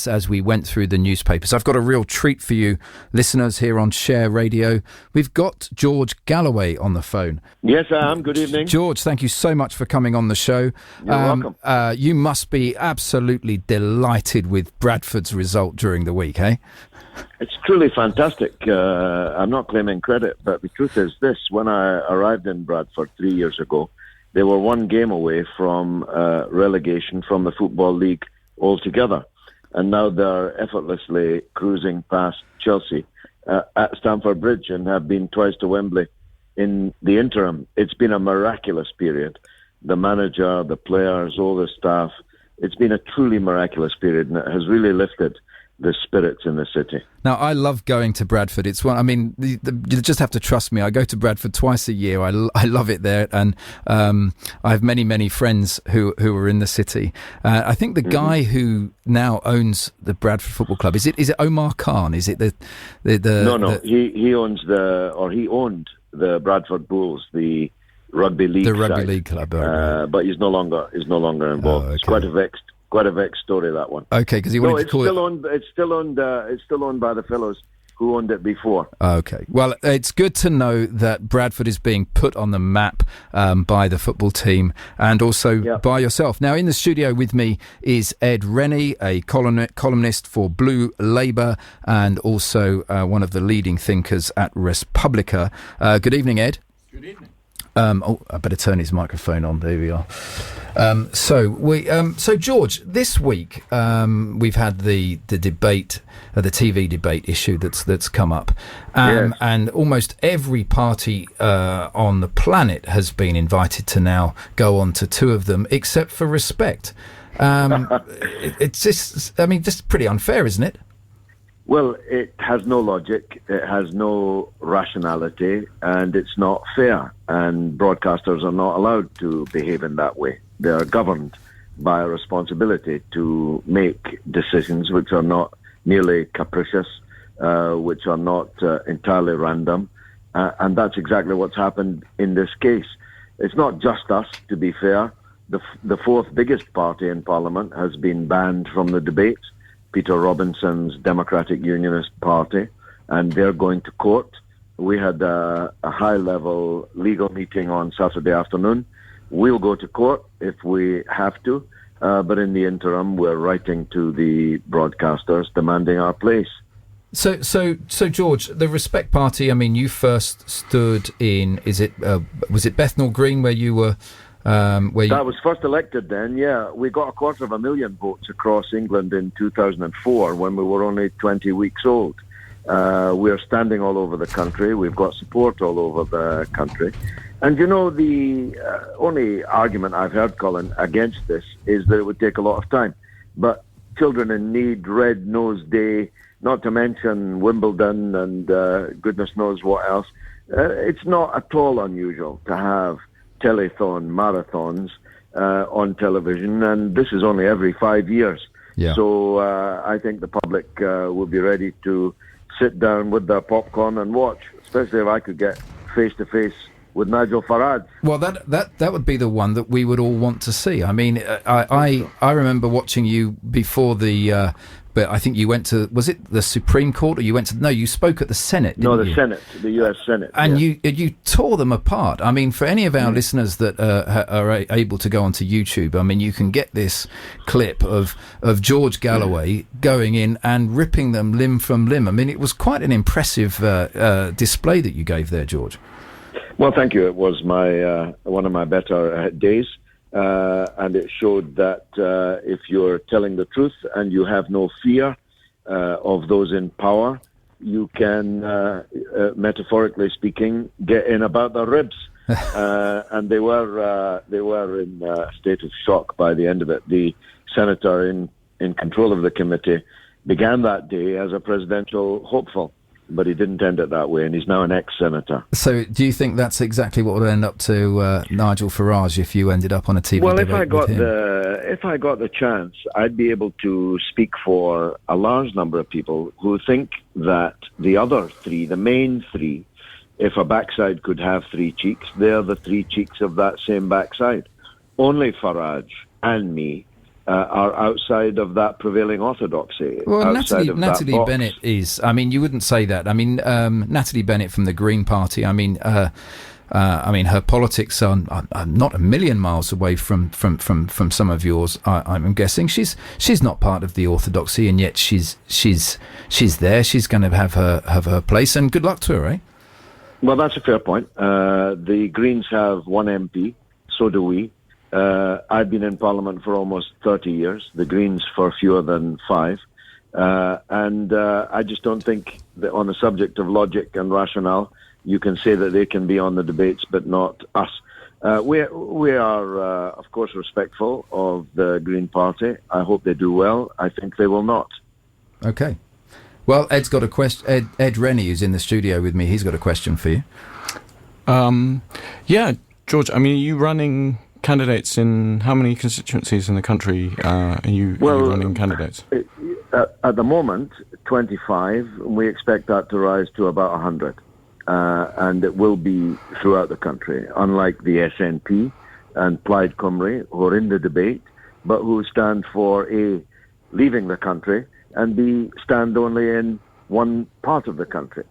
as we went through the newspapers. I've got a real treat for you, listeners, here on Share Radio. We've got George Galloway on the phone. Yes, I am. Good evening. George, thank you so much for coming on the show. You're welcome. You must be absolutely delighted with Bradford's result during the week, eh? It's truly fantastic. I'm not claiming credit, but the truth is this. When I arrived in Bradford 3 years ago, they were one game away from relegation from the Football League altogether. And now they're effortlessly cruising past Chelsea at Stamford Bridge and have been twice to Wembley in the interim. It's been a miraculous period. The manager, the players, all the staff, it's been a truly miraculous period, and it has really lifted the spirits in the city. Now, I love going to Bradford. It's one. I mean, you just have to trust me. I go to Bradford twice a year. I love it there, and I have many friends who are in the city. I think the guy who now owns the Bradford Football Club is it Omar Khan? Is it the No. He owned the Bradford Bulls, the rugby league. The rugby league club, but he's no longer involved. Oh, okay. It's quite a vexed story, that one. Okay, because he wanted to call it. It's still owned by the fellows who owned it before. Okay, well, it's good to know that Bradford is being put on the map by the football team and also by yourself. Now, in the studio with me is Ed Rennie, a columnist for Blue Labour and also one of the leading thinkers at Respublica. Good evening, Ed. Good evening. I better turn his microphone on. There we are. So George, this week we've had the debate, the TV debate issue that's come up, and almost every party on the planet has been invited to now go on to two of them, except for Respect. It's just pretty unfair, isn't it? Well, it has no logic, it has no rationality, and it's not fair. And broadcasters are not allowed to behave in that way. They are governed by a responsibility to make decisions which are not merely capricious, which are not entirely random. And that's exactly what's happened in this case. It's not just us, to be fair. The fourth biggest party in Parliament has been banned from the debate, Peter Robinson's Democratic Unionist Party, and they're going to court. We had a high-level legal meeting on Saturday afternoon. We'll go to court if we have to, but in the interim, we're writing to the broadcasters demanding our place. So, George, the Respect Party. I mean, you first stood in. Was it Bethnal Green where you were? That was first elected then, yeah. We got 250,000 votes across England in 2004 when we were only 20 weeks old. We're standing all over the country. We've got support all over the country. And you know, the only argument I've heard, Colin, against this is that it would take a lot of time. But Children in Need, Red Nose Day, not to mention Wimbledon and goodness knows what else, it's not at all unusual to have telethon marathons on television, and this is only every 5 years. Yeah. So I think the public will be ready to sit down with their popcorn and watch, especially if I could get face-to-face with Nigel Farage. Well, that would be the one that we would all want to see. I mean, I remember watching you before the... but I think you went to, was it the Supreme Court, or you spoke at the Senate, didn't you? No, the Senate, the US Senate. And you tore them apart. I mean, for any of our listeners that are able to go onto YouTube, I mean, you can get this clip of George Galloway going in and ripping them limb from limb. I mean, it was quite an impressive display that you gave there, George. Well, thank you. It was one of my better days. And it showed that if you're telling the truth and you have no fear of those in power, you can, metaphorically speaking, get in about their ribs. And they were in a state of shock by the end of it. The senator in control of the committee began that day as a presidential hopeful, but he didn't end it that way, and he's now an ex-senator. So do you think that's exactly what would end up to Nigel Farage if you ended up on a TV debate with him? If I got the chance, I'd be able to speak for a large number of people who think that the other three, the main three, if a backside could have three cheeks, they're the three cheeks of that same backside. Only Farage and me are outside of that prevailing orthodoxy. Well, Natalie Bennett is. I mean, you wouldn't say that. I mean, Natalie Bennett from the Green Party. I mean, her politics are not a million miles away from some of yours. I'm guessing she's not part of the orthodoxy, and yet she's there. She's going to have her place, and good luck to her, eh? Well, that's a fair point. The Greens have one MP, so do we. I've been in Parliament for almost 30 years, the Greens for fewer than 5. And I just don't think that on the subject of logic and rationale, you can say that they can be on the debates, but not us. We are, of course, respectful of the Green Party. I hope they do well. I think they will not. Okay. Well, Ed's got a question. Ed Rennie, who's in the studio with me, he's got a question for you. Yeah, George, I mean, are you running candidates in how many constituencies in the country are you running candidates? At the moment, 25. We expect that to rise to about 100. And it will be throughout the country, unlike the SNP and Plaid Cymru, who are in the debate, but who stand for A, leaving the country, and B, stand only in one part of the country.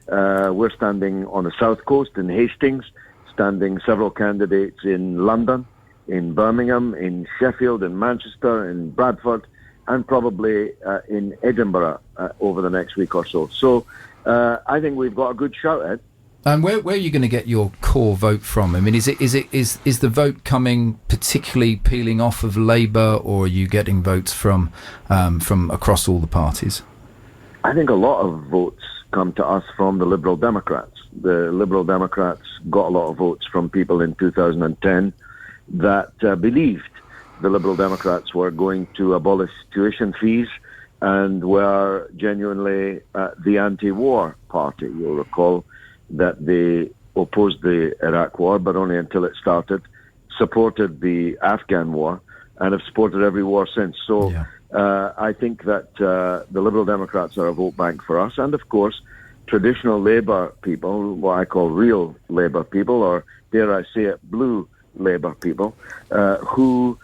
We're standing on the south coast in Hastings, standing several candidates in London, in Birmingham, in Sheffield, in Manchester, in Bradford, and probably in Edinburgh over the next week or so. So I think we've got a good shout, Ed. And where are you going to get your core vote from? I mean, is the vote coming particularly peeling off of Labour, or are you getting votes from across all the parties? I think a lot of votes come to us from the Liberal Democrats. The Liberal Democrats got a lot of votes from people in 2010 that believed the Liberal Democrats were going to abolish tuition fees and were genuinely the anti-war party. You'll recall that they opposed the Iraq war, but only until it started, supported the Afghan war, and have supported every war since. So yeah. I think that the Liberal Democrats are a vote bank for us. And of course, traditional Labour people, what I call real Labour people, or dare I say it, blue Labour people, who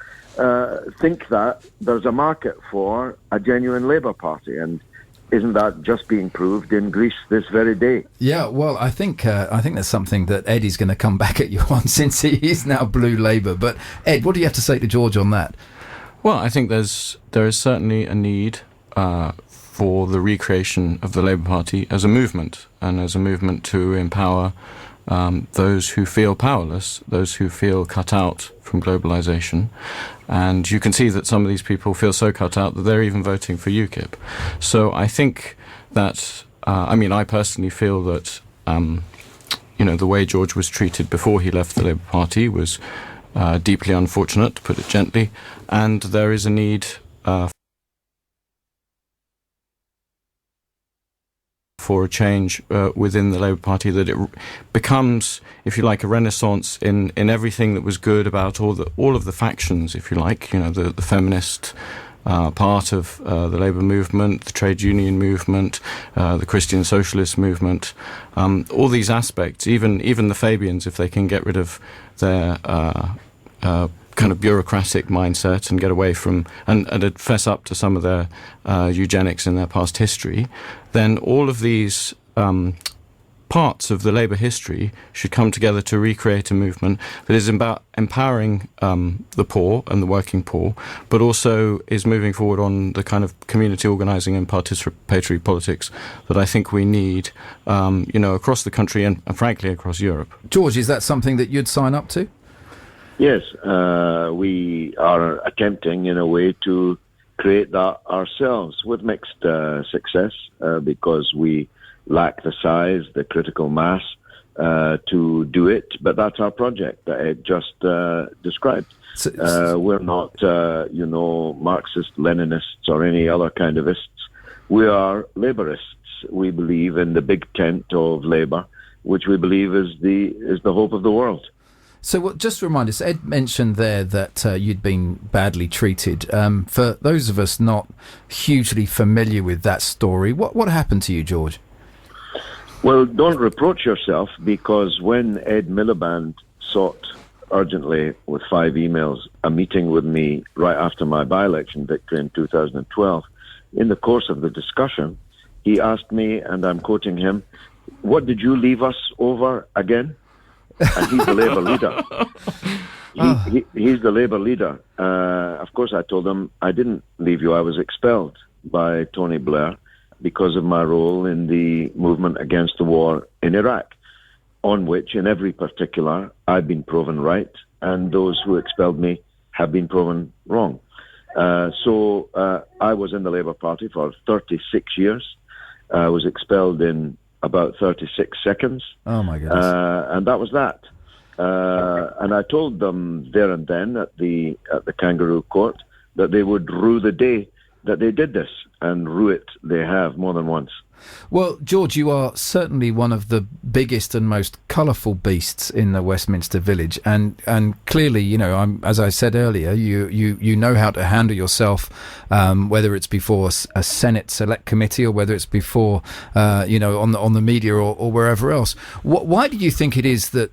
think that there's a market for a genuine Labour Party. And isn't that just being proved in Greece this very day? Yeah, well, I think that's something that Ed is going to come back at you on, since he is now blue Labour. But Ed, what do you have to say to George on that? Well, I think there is certainly a need for the recreation of the Labour Party as a movement, and as a movement to empower those who feel powerless, those who feel cut out from globalisation. And you can see that some of these people feel so cut out that they're even voting for UKIP. So I think that, I personally feel that, the way George was treated before he left the Labour Party was deeply unfortunate, to put it gently, and there is a need for a change within the Labour Party, that it becomes, if you like, a renaissance in everything that was good about all of the factions, if you like, the feminist part of the Labour movement, the trade union movement, the Christian socialist movement, all these aspects, even the Fabians, if they can get rid of their kind of bureaucratic mindset and get away from and fess up to some of their eugenics in their past history, then all of these parts of the Labour history should come together to recreate a movement that is about empowering the poor and the working poor, but also is moving forward on the kind of community organising and participatory politics that I think we need, across the country and frankly across Europe. George, is that something that you'd sign up to? Yes, we are attempting in a way to create that ourselves with mixed success because we lack the size, the critical mass to do it. But that's our project that Ed just described. We're not, Marxist, Leninists or any other kind of ists. We are Labourists. We believe in the big tent of Labour, which we believe is the hope of the world. So just remind us, Ed mentioned there that you'd been badly treated. For those of us not hugely familiar with that story, what happened to you, George? Well, don't reproach yourself, because when Ed Miliband sought urgently with 5 emails a meeting with me right after my by-election victory in 2012. In the course of the discussion, he asked me, and I'm quoting him, "What did you leave us over again?" And he's the Labour leader. He's the Labour leader. Of course, I told him, I didn't leave you. I was expelled by Tony Blair because of my role in the movement against the war in Iraq, on which, in every particular, I've been proven right, and those who expelled me have been proven wrong. So I was in the Labour Party for 36 years. I was expelled in about 36 seconds. Oh, my goodness. And that was that. And I told them there and then at the Kangaroo Court that they would rue the day that they did this, and rue it they have more than once. Well, George, you are certainly one of the biggest and most colourful beasts in the Westminster Village, and clearly, you know, as I said earlier, you know how to handle yourself, whether it's before a Senate Select Committee or whether it's before, on the media or wherever else. Why do you think it is that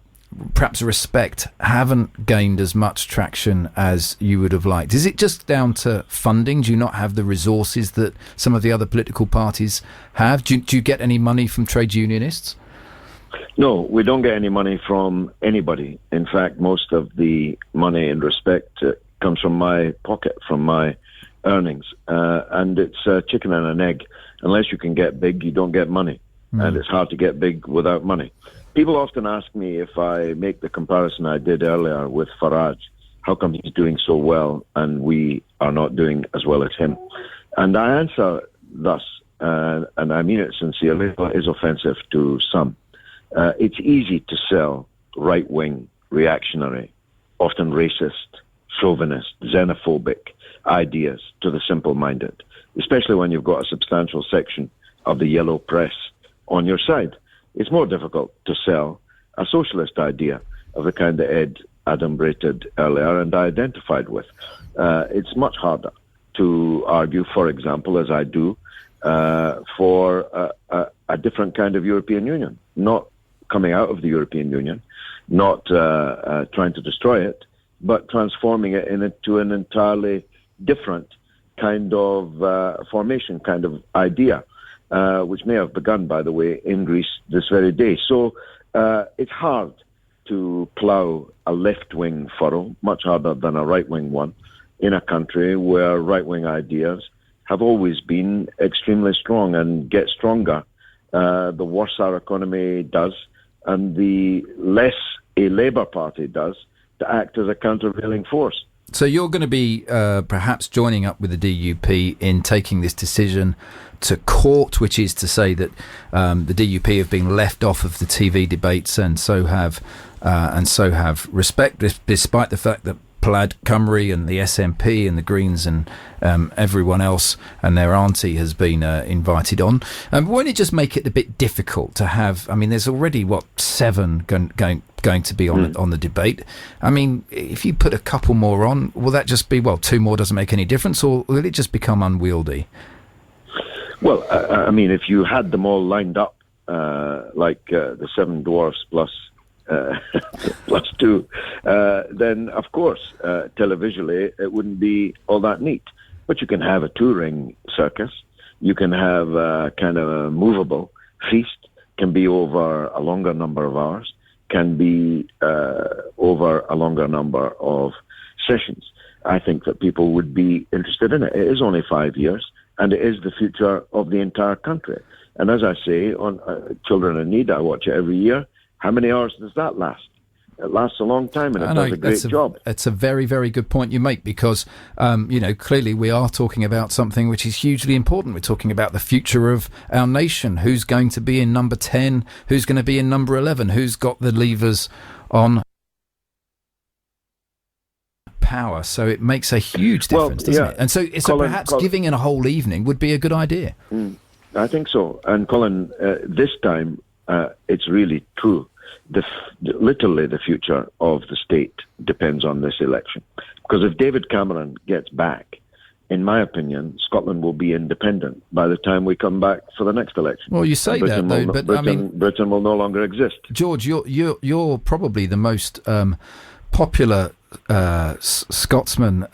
perhaps Respect haven't gained as much traction as you would have liked? Is it just down to funding? Do you not have the resources that some of the other political parties have? Do you get any money from trade unionists? No, we don't get any money from anybody. In fact, most of the money in Respect comes from my pocket, from my earnings. And it's a chicken and an egg. Unless you can get big, you don't get money. And it's hard to get big without money. People often ask me, if I make the comparison I did earlier with Farage, how come he's doing so well and we are not doing as well as him? And I answer thus, and I mean it sincerely, but is offensive to some. It's easy to sell right-wing, reactionary, often racist, chauvinist, xenophobic ideas to the simple-minded, especially when you've got a substantial section of the yellow press on your side. It's more difficult to sell a socialist idea of the kind that Ed adumbrated earlier and I identified with. It's much harder to argue, for example, as I do, for a different kind of European Union, not coming out of the European Union, not trying to destroy it, but transforming it into an entirely different kind of formation, kind of idea. Which may have begun, by the way, in Greece this very day. So it's hard to plough a left-wing furrow, much harder than a right-wing one, in a country where right-wing ideas have always been extremely strong and get stronger the worse our economy does and the less a Labour Party does to act as a countervailing force. So you're going to be perhaps joining up with the DUP in taking this decision to court, which is to say that the DUP have been left off of the TV debates, and so have Respect, despite the fact that Plaid Cymru and the SNP and the Greens and everyone else and their auntie has been invited on. Won't it just make it a bit difficult to have? I mean, there's already 7 going to be on the debate. I mean, if you put a couple more on, will that just be 2 more doesn't make any difference, or will it just become unwieldy? Well, I mean, if you had them all lined up like the 7 dwarfs plus 2, then of course, televisually, it wouldn't be all that neat. But you can have a 2-ring circus. You can have a kind of a movable feast, can be over a longer number of hours, can be over a longer number of sessions. I think that people would be interested in it. It is only 5 years, and it is the future of the entire country. And as I say, on Children in Need, I watch it every year. How many hours does that last? It lasts a long time, and it does a great job. It's a very, very good point you make, because, clearly we are talking about something which is hugely important. We're talking about the future of our nation. Who's going to be in number 10? Who's going to be in number 11? Who's got the levers on power? So it makes a huge difference, doesn't it? And so Colin, perhaps giving it a whole evening would be a good idea. I think so. And Colin, this time, it's really true. Literally the future of the state depends on this election. Because if David Cameron gets back, in my opinion, Scotland will be independent by the time we come back for the next election. Well, you say that, though, but Britain will no longer exist. George, you're probably the most popular Scotsman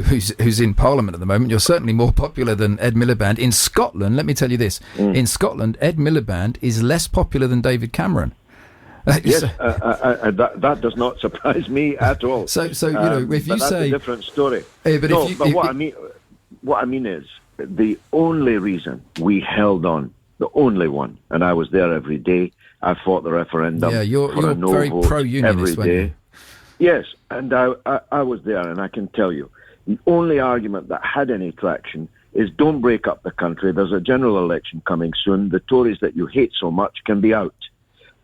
who's in Parliament at the moment. You're certainly more popular than Ed Miliband. In Scotland, let me tell you this, in Scotland, Ed Miliband is less popular than David Cameron. Yes, that does not surprise me at all. So you know, if you that's say a different story. What I mean is the only reason we held on, the only one, and I was there every day. I fought the referendum. Yeah, you're no very vote pro-unionist, every day. weren't you? Yes, and I was there, and I can tell you, the only argument that had any traction is don't break up the country. There's a general election coming soon. The Tories that you hate so much can be out.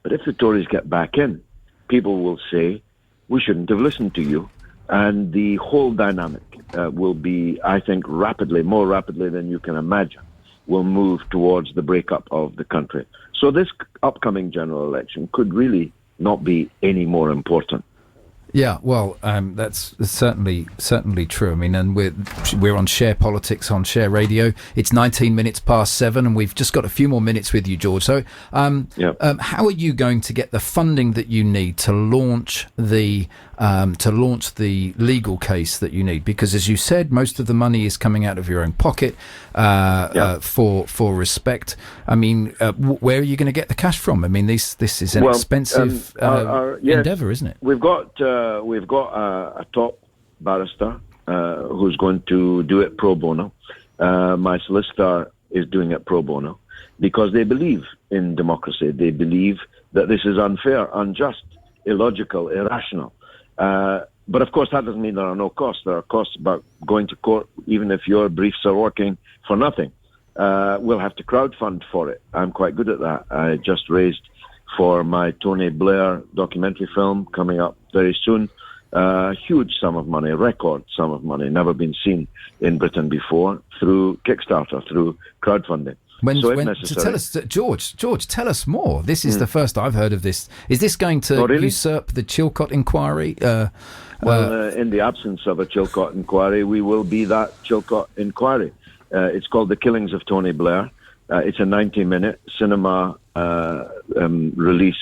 But if the Tories get back in, people will say, we shouldn't have listened to you. And the whole dynamic will be, I think, more rapidly than you can imagine, will move towards the breakup of the country. So this upcoming general election could really not be any more important. Yeah, well, that's certainly true. I mean, and we're on Share Politics on Share Radio. It's 19 minutes past 7, and we've just got a few more minutes with you, George. So, how are you going to get the funding that you need to launch the legal case that you need? Because, as you said, most of the money is coming out of your own pocket for Respect. I mean, where are you going to get the cash from? I mean, this is an expensive endeavour, isn't it? We've got a top barrister who's going to do it pro bono. My solicitor is doing it pro bono because they believe in democracy. They believe that this is unfair, unjust, illogical, irrational. But of course, that doesn't mean there are no costs. There are costs about going to court, even if your briefs are working for nothing. We'll have to crowdfund for it. I'm quite good at that. I just raised for my Tony Blair documentary film coming up very soon. Huge sum of money, record sum of money, never been seen in Britain before, through Kickstarter, through crowdfunding. To tell us, George, tell us more. This is the first I've heard of this. Is this going to usurp the Chilcot inquiry? In the absence of a Chilcot inquiry, we will be that Chilcot inquiry. It's called The Killings of Tony Blair. It's a 90-minute cinema release,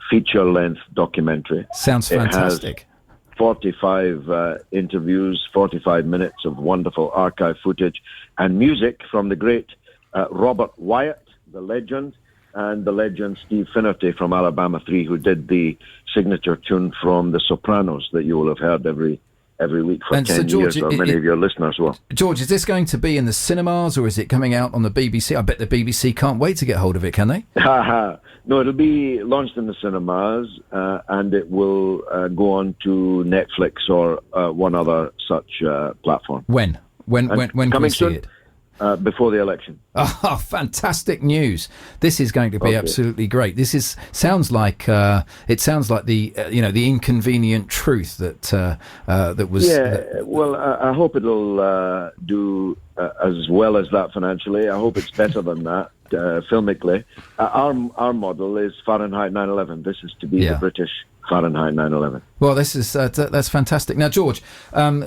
feature-length documentary. Sounds fantastic. It has 45 interviews, 45 minutes of wonderful archive footage, and music from the great Robert Wyatt, the legend, and the legend Steve Finnerty from Alabama 3, who did the signature tune from The Sopranos that you will have heard every week for 10 years, or many of your listeners will. George, is this going to be in the cinemas, or is it coming out on the BBC? I bet the BBC can't wait to get hold of it, can they? No, it'll be launched in the cinemas, and it will go on to Netflix or one other such platform. When can we see it? Before the election. Oh, fantastic news! This is going to be absolutely great. This sounds like the the inconvenient truth that was. Yeah, well, I hope it'll do as well as that financially. I hope it's better than that filmically. Our model is Fahrenheit 9/11. This is to be the British Fahrenheit 9/11. Well, this is that's fantastic. Now, George,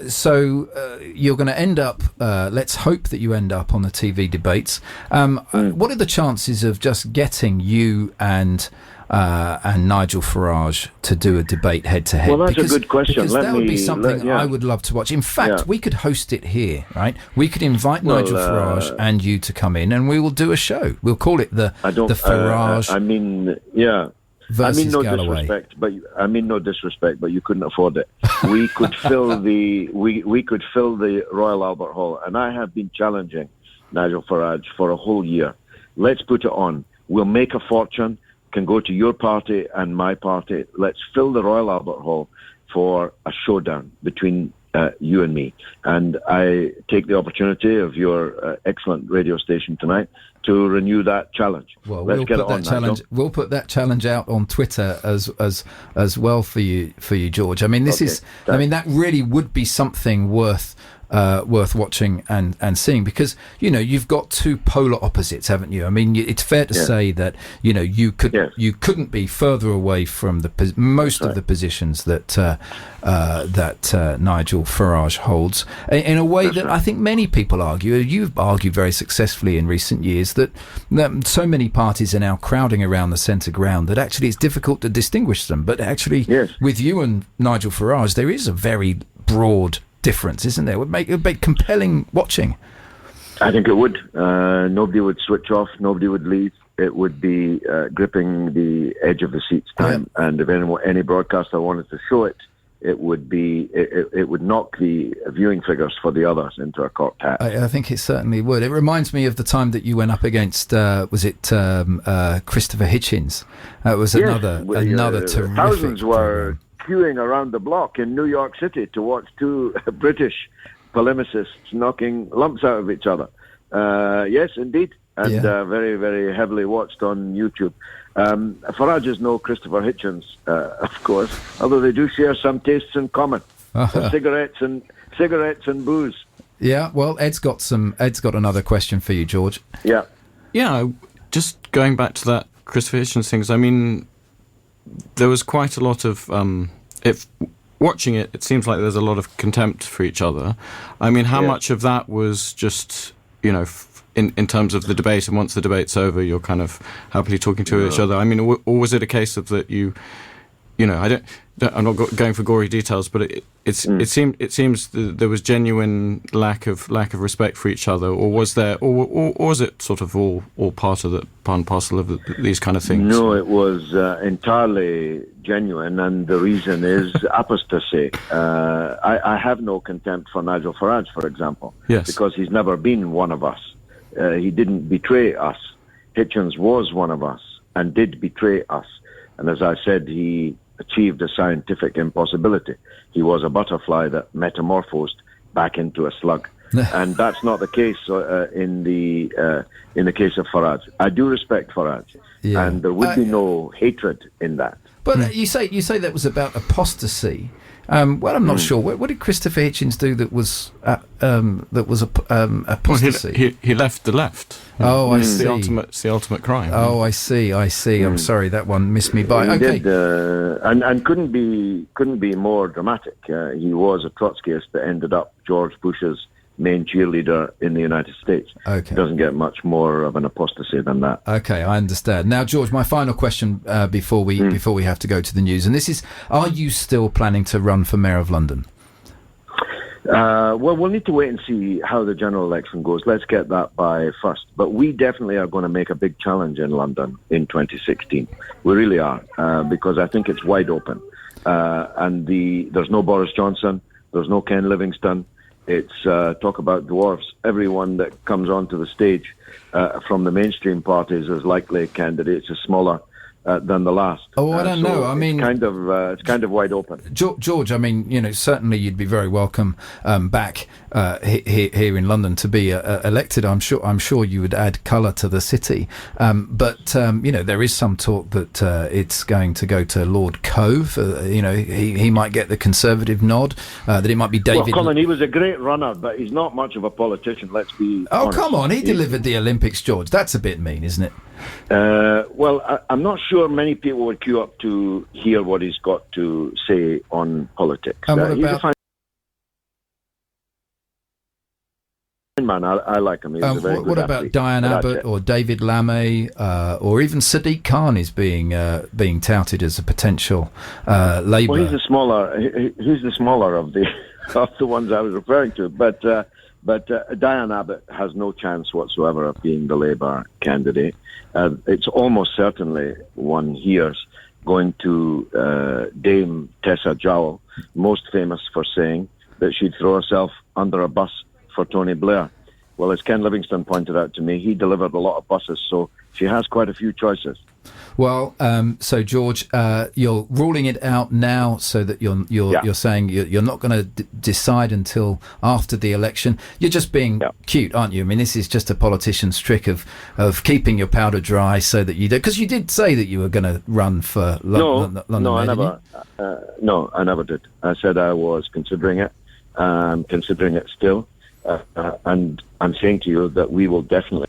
so you're going to end up. Let's hope that you end up on the TV debates. What are the chances of just getting you and Nigel Farage to do a debate head to head? Well, that's a good question. Because that would be something I would love to watch. In fact, we could host it here, right? We could invite Nigel Farage and you to come in, and we will do a show. We'll call it the Farage. No disrespect, but you couldn't afford it. We could fill the Royal Albert Hall, and I have been challenging Nigel Farage for a whole year. Let's put it on. We'll make a fortune. Can go to your party and my party. Let's fill the Royal Albert Hall for a showdown between you and me. And I take the opportunity of your excellent radio station tonight to renew that challenge. Well, we'll put that challenge out on Twitter as well for you, George. I mean, that really would be something worth worth watching and seeing, because you've got two polar opposites, haven't you? I mean, it's fair to say that you couldn't be further away from most of the positions that Nigel Farage holds, in a way that I think many people argue. You've argued very successfully in recent years that so many parties are now crowding around the centre ground that actually it's difficult to distinguish them. But actually, with you and Nigel Farage, there is a very broad difference, isn't there? It would make compelling watching. I think it would. Nobody would switch off. Nobody would leave. It would be gripping the edge of the seats time. And if any broadcaster wanted to show it, it would knock the viewing figures for the others into a cocked hat. I think it certainly would. It reminds me of the time that you went up against Christopher Hitchens. That was another terrific. Thousands were queuing around the block in New York City to watch two British polemicists knocking lumps out of each other. Yes, indeed. And very, very heavily watched on YouTube. Farage is no Christopher Hitchens, of course, although they do share some tastes in common. Cigarettes and booze. Yeah, well, Ed's got another question for you, George. Yeah, just going back to that Christopher Hitchens things, I mean, there was quite a lot of watching it seems like there's a lot of contempt for each other. I mean, how much of that was just, in terms of the debate, and once the debate's over, you're kind of happily talking to each other? I mean, or was it a case of that I'm not going for gory details, but it seems there was genuine lack of respect for each other, or was there, or was it sort of all part and parcel of these kind of things? No, it was entirely genuine, and the reason is apostasy. I have no contempt for Nigel Farage, for example, because he's never been one of us. He didn't betray us. Hitchens was one of us and did betray us, and as I said, he achieved a scientific impossibility. He was a butterfly that metamorphosed back into a slug, and that's not the case in the case of Farage. I do respect Farage, and there would be no hatred in that. But you say that was about apostasy. Well, I'm not sure. What did Christopher Hitchens do that was apostasy? Well, he left the left. Oh, I see. It's the ultimate crime. Oh, I see. I'm sorry, that one missed me by. He did, and couldn't be more dramatic. He was a Trotskyist that ended up George Bush's main cheerleader in the United States. Okay. It doesn't get much more of an apostasy than that. Okay, I understand. Now, George, my final question before we have to go to the news, and this is: are you still planning to run for Mayor of London? Well, we'll need to wait and see how the general election goes. Let's get that by first. But we definitely are going to make a big challenge in London in 2016. We really are, because I think it's wide open. And there's no Boris Johnson, there's no Ken Livingstone. It's talk about dwarfs. Everyone that comes onto the stage from the mainstream parties as likely candidates is smaller than the last. Oh, I don't know. I mean, it's kind of wide open. George, I mean, certainly you'd be very welcome back here in London to be elected. I'm sure you would add colour to the city. But there is some talk that it's going to go to Lord Cove. He might get the Conservative nod. That it might be David. Well, Colin, he was a great runner, but he's not much of a politician. Let's be honest. Oh, come on! He delivered the Olympics, George. That's a bit mean, isn't it? Well, I'm not sure many people would queue up to hear what he's got to say on politics. And what about... He's a fine man. I like him. He's a very good what about athlete. Diane Abbott or David Lamé or even Sadiq Khan is being touted as a potential Labour? Well, he's the smaller of the ones I was referring to, but Diane Abbott has no chance whatsoever of being the Labour candidate. It's almost certainly, one hears, going to Dame Tessa Jowell, most famous for saying that she'd throw herself under a bus for Tony Blair. Well, as Ken Livingstone pointed out to me, he delivered a lot of buses, so she has quite a few choices. Well, so George, you're ruling it out now, so that you're saying you're not going to decide until after the election. You're just being cute, aren't you? I mean, this is just a politician's trick of keeping your powder dry, so that you do. Because you did say that you were going to run for London. No, I never did. I said I was considering it, considering it still. And I'm saying to you that we will definitely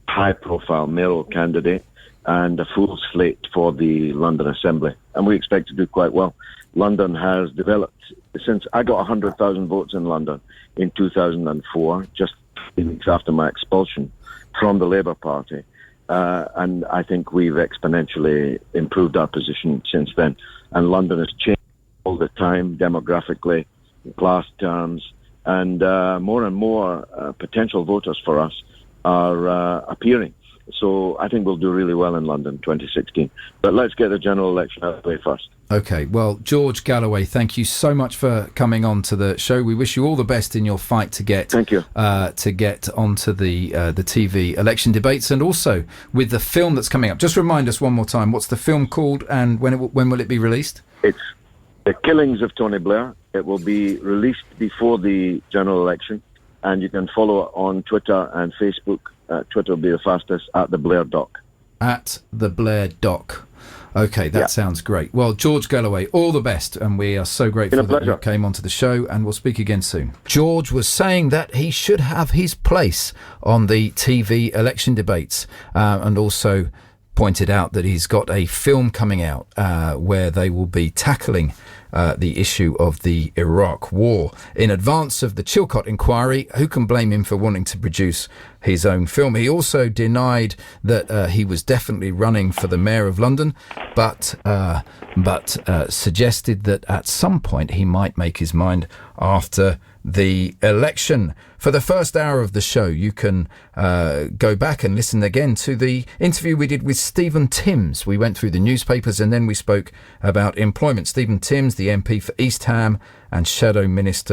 high-profile mayoral candidate and a full slate for the London Assembly. And we expect to do quite well. London has developed, since I got 100,000 votes in London in 2004, just 3 weeks after my expulsion from the Labour Party. And I think we've exponentially improved our position since then. And London has changed all the time, demographically, in class terms, and more potential voters for us are appearing. So I think we'll do really well in London 2016. But let's get the general election out of the way first. Okay, well, George Galloway, thank you so much for coming on to the show. We wish you all the best in your fight to get Thank you. To get onto the TV election debates, and also with the film that's coming up. Just remind us one more time, what's the film called, and when will it be released? It's The Killings of Tony Blair. It will be released before the general election, and you can follow it on Twitter and Facebook. Twitter will be the fastest, at the Blair Doc. At the Blair Doc. Okay, that sounds great. Well, George Galloway, all the best, and we are so grateful that you came onto the show, and we'll speak again soon. George was saying that he should have his place on the TV election debates, and also pointed out that he's got a film coming out where they will be tackling the issue of the Iraq War. In advance of the Chilcot inquiry, who can blame him for wanting to produce his own film? He also denied that he was definitely running for the Mayor of London, but suggested that at some point he might make his mind after the election. For the first hour of the show, you can go back and listen again to the interview we did with Stephen Timms. We went through the newspapers and then we spoke about employment. Stephen Timms, the MP for East Ham and Shadow Minister